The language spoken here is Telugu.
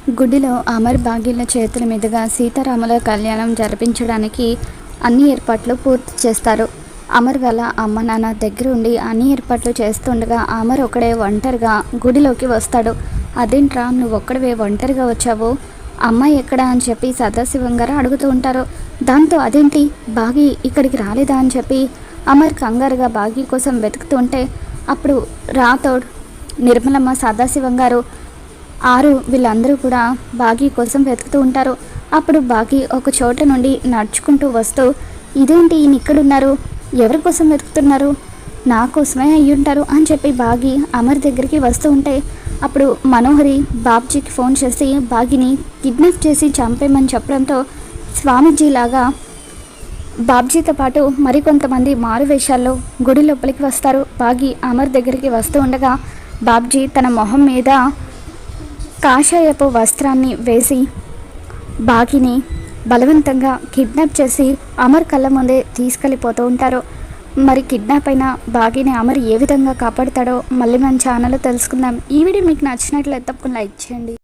గుడిలో అమర్ భాగ్యుల చేతుల మీదుగా సీతారాముల కళ్యాణం జరిపించడానికి అన్ని ఏర్పాట్లు పూర్తి చేస్తారు. అమర్ వాళ్ళ అమ్మ నాన్న దగ్గర ఉండి అన్ని ఏర్పాట్లు చేస్తుండగా అమర్ ఒకడే ఒంటరిగా గుడిలోకి వస్తాడు. అదేంట్రా నువ్వు ఒక్కడివే ఒంటరిగా వచ్చావు, అమ్మాయి ఎక్కడా అని చెప్పి సదాశివం గారు అడుగుతూ ఉంటారు. దాంతో అదేంటి బాగి ఇక్కడికి రాలేదా అని చెప్పి అమర్ కంగారుగా బాగి కోసం వెతుకుతుంటే అప్పుడు రాథోడ్, నిర్మలమ్మ, సదాశివం గారు, ఆరు వీళ్ళందరూ కూడా బాగి కోసం వెతుకుతూ ఉంటారు. అప్పుడు బాగి ఒక చోట నుండి నడుచుకుంటూ వస్తూ, ఇదేంటి ఈయన ఇక్కడున్నారు, ఎవరి కోసం వెతుకుతున్నారు, నా కోసమే అయ్యుంటారు అని చెప్పి బాగి అమర్ దగ్గరికి వస్తూ ఉంటే అప్పుడు మనోహరి బాబ్జీకి ఫోన్ చేసి బాగిని కిడ్నాప్ చేసి చంపేమని చెప్పడంతో స్వామీజీలాగా బాబ్జీతో పాటు మరికొంతమంది మారువేషాల్లో గుడి లోపలికి వస్తారు. బాగి అమర్ దగ్గరికి వస్తూ ఉండగా బాబ్జీ తన మొహం మీద కాషాయపు వస్త్రాన్ని వేసి బాగిని బలవంతంగా కిడ్నాప్ చేసి అమర్ కళ్ళ ముందే తీసుకెళ్ళిపోతూ ఉంటారు. మరి కిడ్నాప్ అయిన బాగిని అమర్ ఏ విధంగా కాపాడుతాడో మళ్ళీ మన ఛానల్లో తెలుసుకుందాం. ఈ వీడియో మీకు నచ్చినట్లయితే తప్పకుండా లైక్ చేయండి.